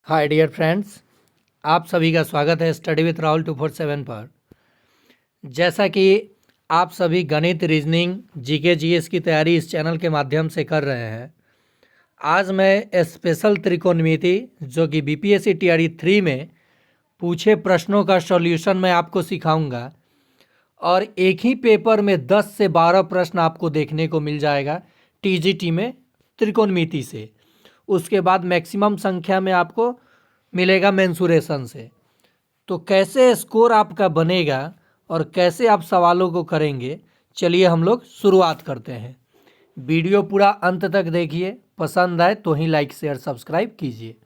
Hi dear friends, आप सभी का स्वागत है स्टडी विथ राहुल 247 पर। जैसा कि आप सभी गणित, रीजनिंग, जीके जीएस की तैयारी इस चैनल के माध्यम से कर रहे हैं, आज मैं स्पेशल त्रिकोणमिति जो कि बीपीएससी टीआरई 3 में पूछे प्रश्नों का सॉल्यूशन मैं आपको सिखाऊंगा। और एक ही पेपर में 10 से 12 प्रश्न आपको देखने को मिल जाएगा टीजीटी में त्रिकोणमिति से। उसके बाद मैक्सिमम संख्या में आपको मिलेगा मेंसुरेशन से। तो कैसे स्कोर आपका बनेगा और कैसे आप सवालों को करेंगे, चलिए हम लोग शुरुआत करते हैं। वीडियो पूरा अंत तक देखिए, पसंद आए तो ही लाइक शेयर सब्सक्राइब कीजिए।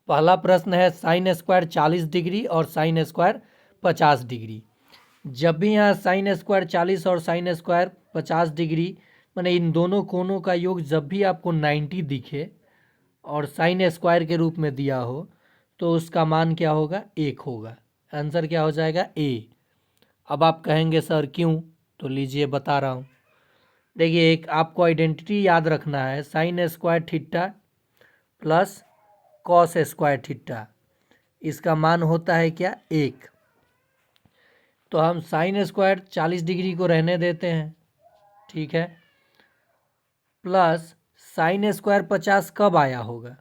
पहला प्रश्न है साइन स्क्वायर 40 डिग्री और साइन स्क्वायर 50 डिग्री। जब भी यहाँ साइन स्क्वायर 40 और साइन स्क्वायर 50 डिग्री माने इन दोनों कोणों का योग जब भी आपको 90 दिखे और साइन स्क्वायर के रूप में दिया हो तो उसका मान क्या होगा? 1 होगा। आंसर क्या हो जाएगा? ए। अब आप कहेंगे सर क्यों, तो लीजिए बता रहा हूँ। देखिए, एक आपको आइडेंटिटी याद रखना है, sine square theta plus cos square theta, इसका मान होता है क्या? 1। तो हम साइन स्क्वायर 40 डिग्री को रहने देते हैं, ठीक है, प्लस साइन स्क्वायर 50 कब आया होगा?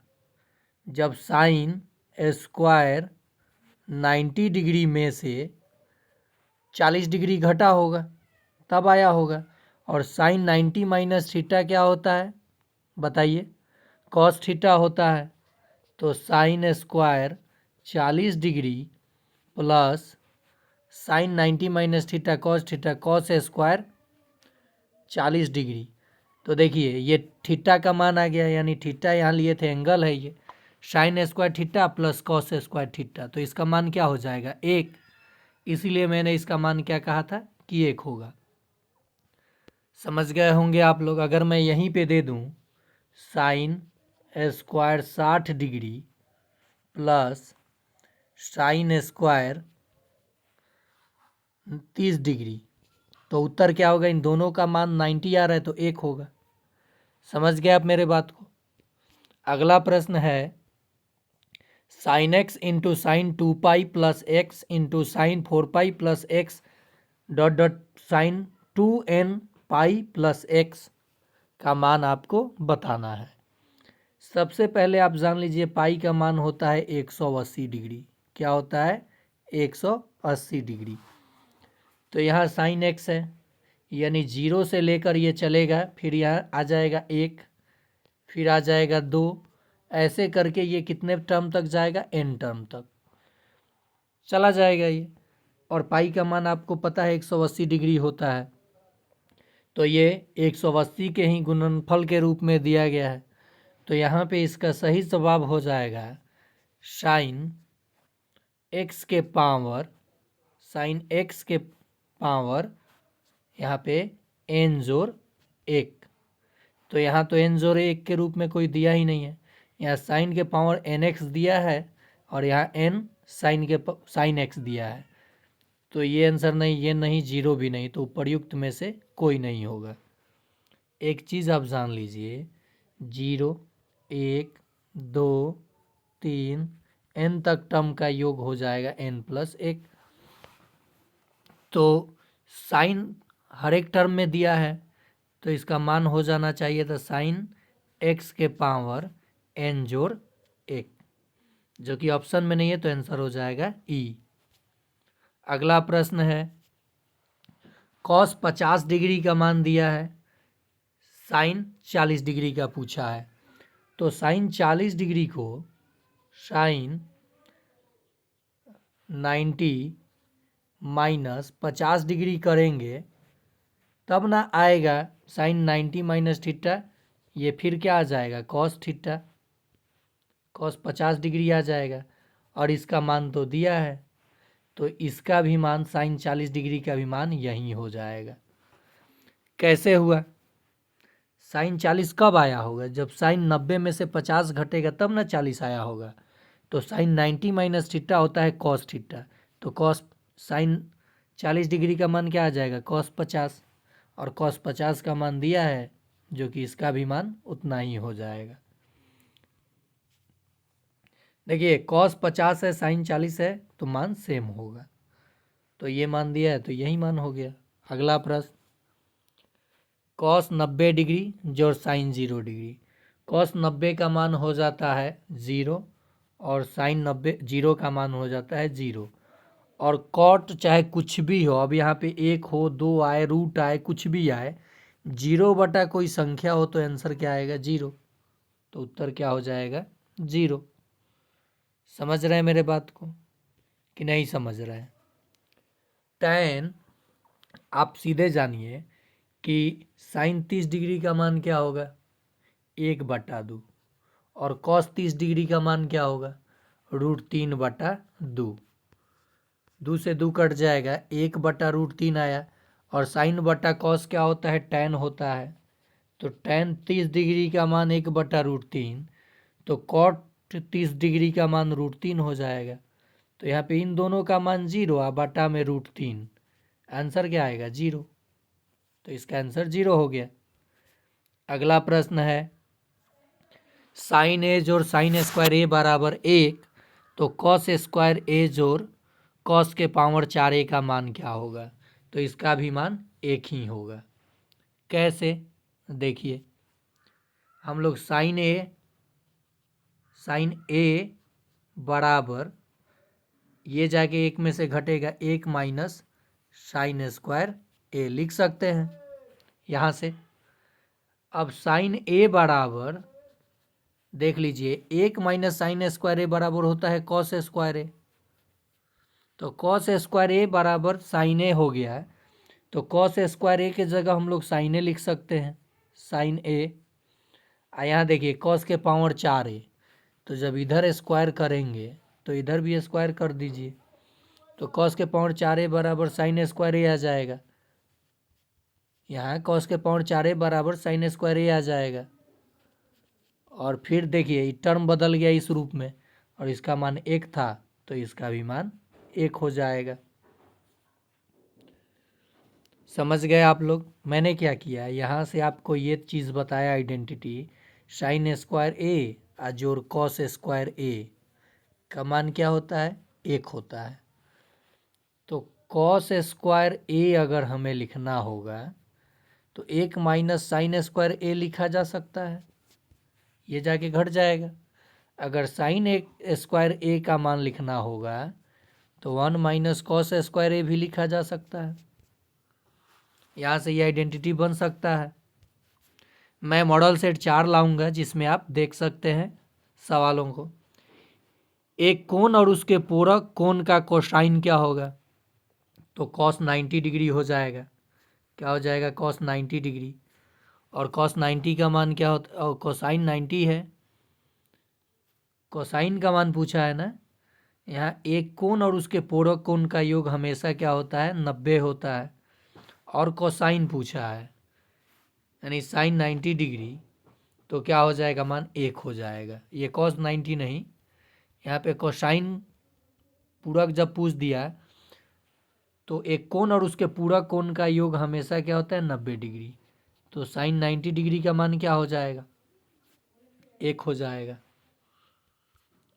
जब साइन स्क्वायर 90 डिग्री में से 40 डिग्री घटा होगा, तब आया होगा। और साइन 90 माइनस थीटा क्या होता है बताइए? कॉस थीटा होता है। तो sine square 40 degree plus sign 90 minus theta cos square 40 degree. तो देखिए ये थीटा का मान आ गया, यानी थीटा यहाँ लिए थे, एंगल है ये, sign square theta plus cos square theta. तो इसका मान क्या हो जाएगा? 1। इसीलिए मैंने इसका मान क्या कहा था कि 1 होगा। समझ गए होंगे आप लोग। अगर मैं यहीं पे दे दूं sine square 60 degree plus sign square 30 degree, तो उत्तर क्या होगा? इन दोनों का मान 90 आ रहा है तो 1 होगा। समझ गए आप मेरे बात को? अगला प्रश्न है sine x into sine 2 pi plus x into sine 4 pi plus x dot dot sine 2n pi plus x का मान आपको बताना है। सबसे पहले आप जान लीजिए पाई का मान होता है 180 डिग्री। क्या होता है? 180 डिग्री। तो यहाँ साइन एक्स है, यानी 0 से लेकर ये चलेगा, फिर यहाँ आ जाएगा 1, फिर आ जाएगा 2, ऐसे करके ये कितने टर्म तक जाएगा? n टर्म तक चला जाएगा ये। और पाई का मान आपको पता है 180 डिग्री होता है, तो ये 180 के ही गुणनफल के रूप में दिया गया है। तो यहाँ पे इसका सही जवाब हो जाएगा साइन एक्स के पावर, साइन एक्स के पावर यहाँ पे n जोड़ 1। तो यहाँ तो n जोड़ 1 के रूप में कोई दिया ही नहीं है, यहाँ साइन के पावर nx दिया है और यहाँ n साइन x दिया है। तो ये आंसर नहीं, ये नहीं, 0 भी नहीं, तो उपर्युक्त में से कोई नहीं होगा। एक चीज़ आप जान लीजिए, 0, 1, 2, 3, n तक टर्म का योग हो जाएगा n प्लस 1। तो साइन हर एक टर्म में दिया है, तो इसका मान हो जाना चाहिए था साइन x के पावर n जोड़ 1, जो कि ऑप्शन में नहीं है, तो आंसर हो जाएगा ई। अगला प्रश्न है कॉस 50 डिग्री का मान दिया है, साइन 40 डिग्री का पूछा है। तो साइन 40 डिग्री को साइन 90 माइनस 50 डिग्री करेंगे तब ना आएगा साइन 90 माइनस थीटा, ये फिर क्या आ जाएगा? कॉस थीटा, कॉस 50 डिग्री आ जाएगा। और इसका मान तो दिया है, तो इसका भी मान साइन 40 डिग्री का भी मान यही हो जाएगा। कैसे हुआ? साइन 40 कब आया होगा? जब साइन 90 में से 50 घटेगा तब ना 40 आया होगा। तो साइन 90 माइनस थीटा होता है कॉस थीटा, तो कॉस साइन 40 डिग्री का मान क्या आ जाएगा? कॉस 50, और कॉस 50 का मान दिया है, जो कि इसका भी मान उतना ही हो जाएगा। देखिए कॉस 50 है, साइन 40 है, तो मान सेम होगा। तो ये मान दिया है तो यही मान हो गया। अगला प्रश्न, कॉस 90 डिग्री जो साइन 0 डिग्री। कॉस 90 का मान हो जाता है 0 और साइन 90 0 का मान हो जाता है 0। और कॉट चाहे कुछ भी हो, अब यहाँ पे 1 हो, 2 आए, रूट आए, कुछ भी आए, 0 बटा कोई संख्या हो तो आंसर क्या आएगा 0। तो उत्तर क्या हो जाएगा 0। समझ रहे हैं मेरे बात को कि नहीं समझ रहे हैं? tan, आप सीधे जानिए कि साइन 30 डिग्री का मान क्या होगा 1/2 और कॉस 30 डिग्री का मान क्या होगा √3/2। 2 से 2 कट जाएगा, 1/√3 आया। और साइन बटा कॉस क्या होता है tan होता है। तो tan 30 डिग्री का मान 1/√3, तो कॉट 30 डिग्री का मान √3 हो जाएगा। तो यहाँ पे इन दोनों का मान 0 आ बटा में √3, आंसर क्या आएगा 0। तो इसका आंसर 0 हो गया। अगला प्रश्न है, साइन ए जोड़ साइन स्क्वायर ए बराबर 1, तो कॉस स्क्वायर ए जोड़ कॉस के पावर 4a का मान क्या होगा? तो इसका भी मान 1 ही होगा। कैसे? देखिए, हम लोग साइन ए बराबर, ये जाके 1 में से घटेगा 1 माइनस साइन स्क्वायर ए लिख सकते हैं यहाँ से। अब साइन ए बराबर, देख लीजिए, 1 माइनस साइन स्क्वायर ए बराबर होता है कॉस स्क्वायर ए। तो कॉस स्क्वायर ए बराबर साइन ए हो गया है, तो कॉस स्क्वायर ए के जगह हम लोग साइन ए लिख सकते हैं, साइन ए। यहाँ देखिए कॉस के पावर 4a, तो जब इधर स्क्वायर करेंगे तो इधर भी स्क्वायर कर दीजिए, तो कॉस के पावर 4a बराबर साइन स्क्वायर ए आ जाएगा। यहाँ कॉस के पावर 4a बराबर साइन स्क्वायर ए आ जाएगा। और फिर देखिए ये टर्म बदल गया इस रूप में, और इसका मान 1 था, तो इसका भी मान 1 हो जाएगा। समझ गए आप लोग? मैंने क्या किया, यहाँ से आपको ये चीज़ बताया, आइडेंटिटी, साइन स्क्वायर ए जोड़ कॉस स्क्वायर ए का मान क्या होता है 1 होता है। तो कॉस स्क्वायर ए अगर हमें लिखना होगा तो 1 माइनस साइन स्क्वायर ए लिखा जा सकता है, ये जाके घट जाएगा। अगर साइन स्क्वायर ए का मान लिखना होगा तो 1 माइनस कॉस स्क्वायर ए भी लिखा जा सकता है। यहाँ से ये आइडेंटिटी बन सकता है। मैं मॉडल सेट 4 लाऊंगा जिसमें आप देख सकते हैं सवालों को। एक कोण और उसके पूरक कोण का कोसाइन क्या होगा? तो कॉस 90 डिग्री हो जाएगा। क्या हो जाएगा? Cos 90 degree. और कॉस 90 का मान क्या होता है? कोसाइन 90 है, कोसाइन का मान पूछा है ना। यहाँ एक कोण और उसके पूरक कोण का योग हमेशा क्या होता है 90 होता है। और कोसाइन पूछा है, यानी साइन 90 डिग्री, तो क्या हो जाएगा मान 1 हो जाएगा। ये कॉस 90 नहीं, यहाँ पे कोसाइन पूरक जब पूछ दिया तो एक कोण और उसके पूरक कोण का योग हमेशा क्या होता है 90 डिग्री। तो साइन 90 डिग्री का मान क्या हो जाएगा 1 हो जाएगा।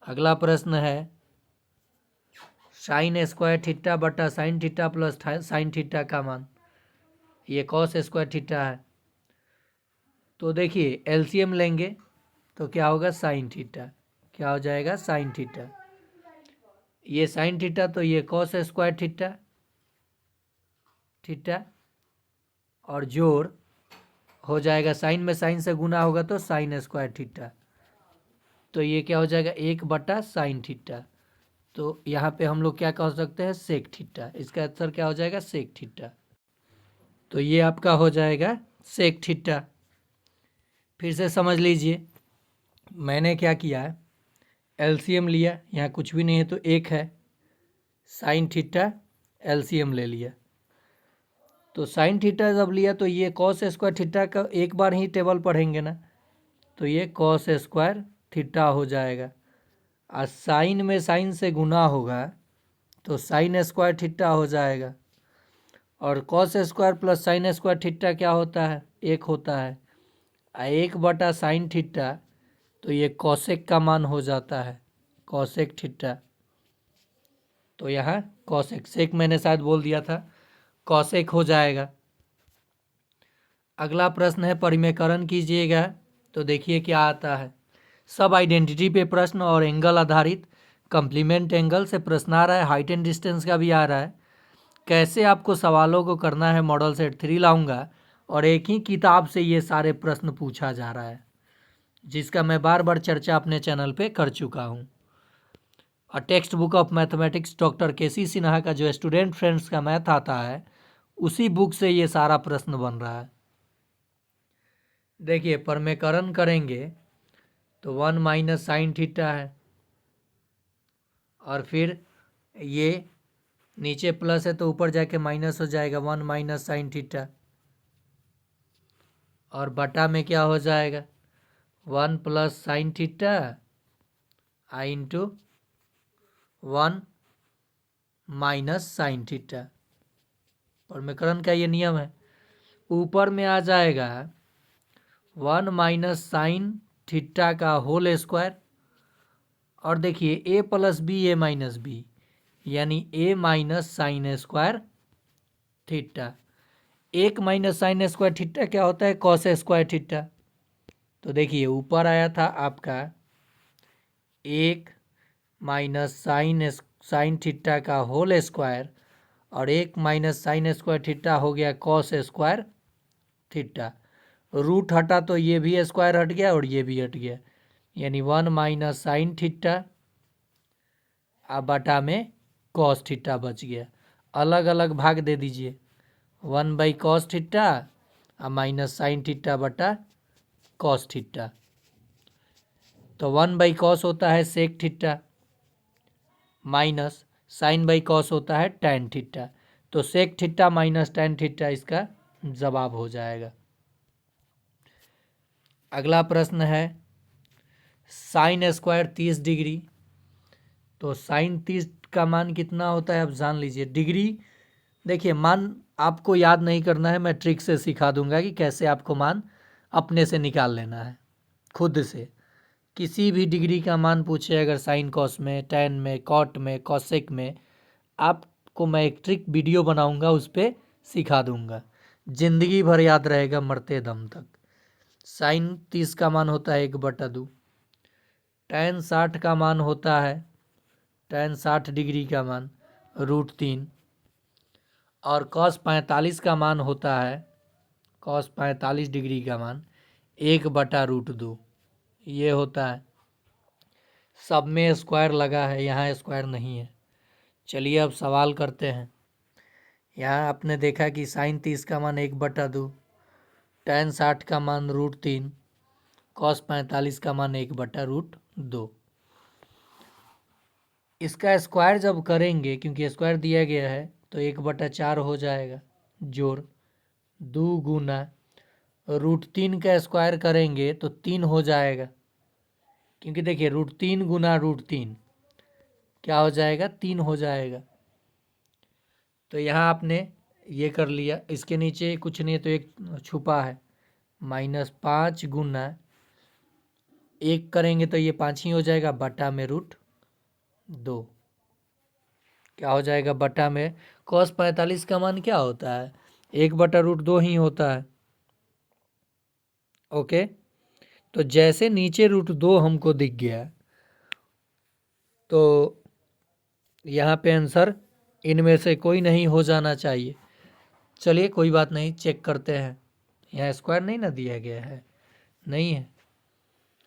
अगला प्रश्न है, साइन स्क्वायर थीटा बटा sine theta plus sine theta का मान, ये कॉस स्क्वायर थीटा है। तो देखिए एलसीएम लेंगे तो क्या होगा साइन थीटा, क्या हो जाएगा साइन थीटा। ये साइन थीटा तो ये कॉस स्क्वायर थीटा थीटा, और जोड़ हो जाएगा, साइन में साइन से गुना होगा तो साइन स्क्वायर थीटा, तो ये क्या हो जाएगा 1 बटा साइन थीटा। तो यहाँ पे हम लोग क्या कह सकते हैं सेक थीटा, इसका आंसर क्या हो जाएगा सेक थीटा। तो ये आपका हो जाएगा सेक थीटा। फिर से समझ लीजिए, मैंने क्या किया है एलसीएम लिया, यहाँ कुछ भी नहीं है तो 1 है, साइन थीटा एलसीएम ले लिया। तो साइन थीटा जब लिया तो ये कॉस स्क्वायर थीटा का एक बार ही टेबल पढ़ेंगे ना, तो ये कॉस स्क्वायर थीटा हो जाएगा। और साइन में साइन से गुना होगा तो साइन स्क्वायर थीटा हो जाएगा। और cos square plus sign square theta क्या होता है 1 होता है। 1 बटा साइन थीटा, तो ये कॉसेक का मान हो जाता है, कॉसेक थीटा। तो यहाँ कॉसेक, सेक मैंने शायद बोल दिया था, कॉसेक हो जाएगा। अगला प्रश्न है परिमेयकरण कीजिएगा। तो देखिए क्या आता है। सब आइडेंटिटी पे प्रश्न और एंगल आधारित कम्प्लीमेंट एंगल से प्रश्न आ रहा है, हाइट एंड डिस्टेंस का भी आ रहा है। कैसे आपको सवालों को करना है मॉडल सेट 3 लाऊंगा, और एक ही किताब से ये सारे प्रश्न पूछा जा रहा है, जिसका मैं बार बार चर्चा अपने चैनल पे कर चुका हूँ। और text book of mathematics doctor K C Sinha का जो स्टूडेंट फ्रेंड्स का मैथ आता है, उसी बुक से ये सारा प्रश्न बन रहा है। देखिए परिमेयकरण करेंगे तो 1 माइनस साइन थीटा है, और फिर ये नीचे प्लस है तो ऊपर जाके माइनस हो जाएगा 1 माइनस साइन थीटा, और बटा में क्या हो जाएगा 1 प्लस साइन थीटा आई इंटू 1 माइनस साइन थीटा। परिमेयकरण का ये नियम है। ऊपर में आ जाएगा 1 माइनस साइन थीटा का होल स्क्वायर, और देखिए A plus B A minus B, यानी A minus sine square theta. 1 minus sine square theta क्या होता है, कॉस स्क्वायर थीटा। तो देखिए ऊपर आया था आपका 1 माइनस साइन थीटा का होल स्क्वायर, और 1 माइनस साइन स्क्वायर थीटा हो गया कॉस स्क्वायर थीटा। रूट हटा तो ये भी स्क्वायर हट गया और ये भी हट गया, यानी 1 माइनस साइन थीटा अब बटा में कॉस थीटा बच गया। अलग अलग भाग दे दीजिए, 1 बाई कॉस थीटा और माइनस साइन थीटा बटा कॉस थीटा। तो 1 बाई कॉस होता है sec theta, minus sine by cos होता है टैन थीटा। तो sec theta minus tan theta इसका जवाब हो जाएगा। अगला प्रश्न है साइन स्क्वायर 30 डिग्री। तो साइन 30 का मान कितना होता है आप जान लीजिए। डिग्री देखिए मान आपको याद नहीं करना है, मैं ट्रिक से सिखा दूंगा कि कैसे आपको मान अपने से निकाल लेना है खुद से। किसी भी डिग्री का मान पूछे अगर साइन कॉस में, टैन में, कॉट में, कॉसेक में, आपको मैं एक ट्रिक वीडियो बनाऊंगा, उस पर सिखा दूंगा, जिंदगी भर याद रहेगा मरते दम तक। साइन 30 का मान होता है 1/2। टैन 60 का मान होता है, टैन 60 डिग्री का मान √3। और कॉस 45 का मान होता है, कॉस 45 डिग्री का मान 1/√2 ये होता है। सब में स्क्वायर लगा है, यहाँ स्क्वायर नहीं है। चलिए अब सवाल करते हैं। यहाँ आपने देखा कि साइन 30 का मान 1/2, टैन 60 का मान √3, कॉस 45 का मान 1/√2। इसका स्क्वायर जब करेंगे, क्योंकि स्क्वायर दिया गया है, तो 1/4 हो जाएगा, जोड़ 2 गुना √3 का स्क्वायर करेंगे तो 3 हो जाएगा, क्योंकि देखिए √3 गुना √3 क्या हो जाएगा, 3 हो जाएगा। तो यहाँ आपने ये कर लिया, इसके नीचे कुछ नहीं है तो एक छुपा है, -5 गुना 1 करेंगे तो ये 5 ही हो जाएगा, बटा में √2 क्या हो जाएगा, बटा में cos 45 का मान क्या होता है, 1/√2 ही होता है। ओके, तो जैसे नीचे √2 हमको दिख गया, तो यहाँ पे आंसर इनमें से कोई नहीं हो जाना चाहिए। चलिए कोई बात नहीं, चेक करते हैं। यहाँ स्क्वायर नहीं ना दिया गया है, नहीं है।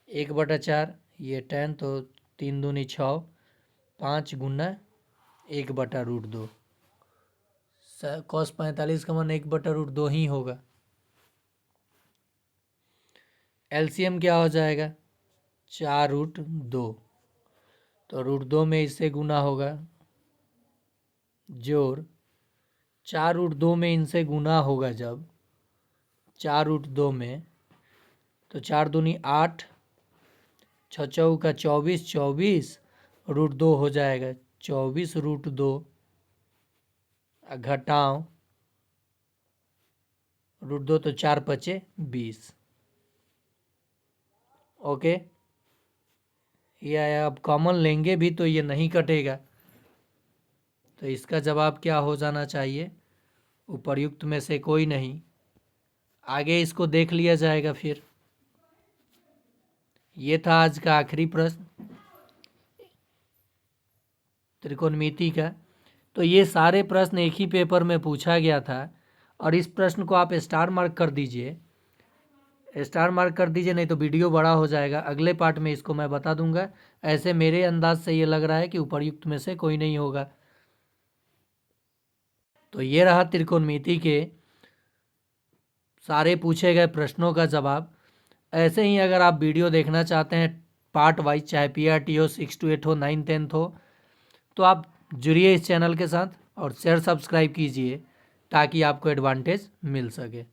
1/4 ये टैन, तो 3 दूनी 6, 5 गुना 1/√2। cos 45 का मान 1/√2 ही होगा। एलसीएम क्या हो जाएगा, 4√2, तो √2 में इससे गुना होगा, जोड़ 4√2 में इनसे गुना होगा जब 4√2 में, तो 4 दूनी 8, 6 चौका 24, 24 √2 हो जाएगा, 24√2 घटाओ √2, तो 4 पचे 20। ओके, या अब कॉमन लेंगे भी तो ये नहीं कटेगा। तो इसका जवाब क्या हो जाना चाहिए? उपर्युक्त में से कोई नहीं। आगे इसको देख लिया जाएगा फिर। ये था आज का आखिरी प्रश्न त्रिकोणमिति का। तो ये सारे प्रश्न एक ही पेपर में पूछा गया था और इस प्रश्न को आप स्टार मार्क कर दीजिए, स्टार मार्क कर दीजिए, नहीं तो वीडियो बड़ा हो जाएगा। अगले पार्ट में इसको मैं बता दूंगा। ऐसे मेरे अंदाज से ये लग रहा है कि उपर्युक्त में से कोई नहीं होगा। तो ये रहा त्रिकोणमिति के सारे पूछे गए प्रश्नों का जवाब। ऐसे ही अगर आप वीडियो देखना चाहते हैं पार्ट वाइज, चाहे PRT हो, 6 to 8 हो, 9 10th हो, तो आप जुड़िए इस चैनल के साथ और शेयर सब्सक्राइब कीजिए ताकि आपको एडवांटेज मिल सके।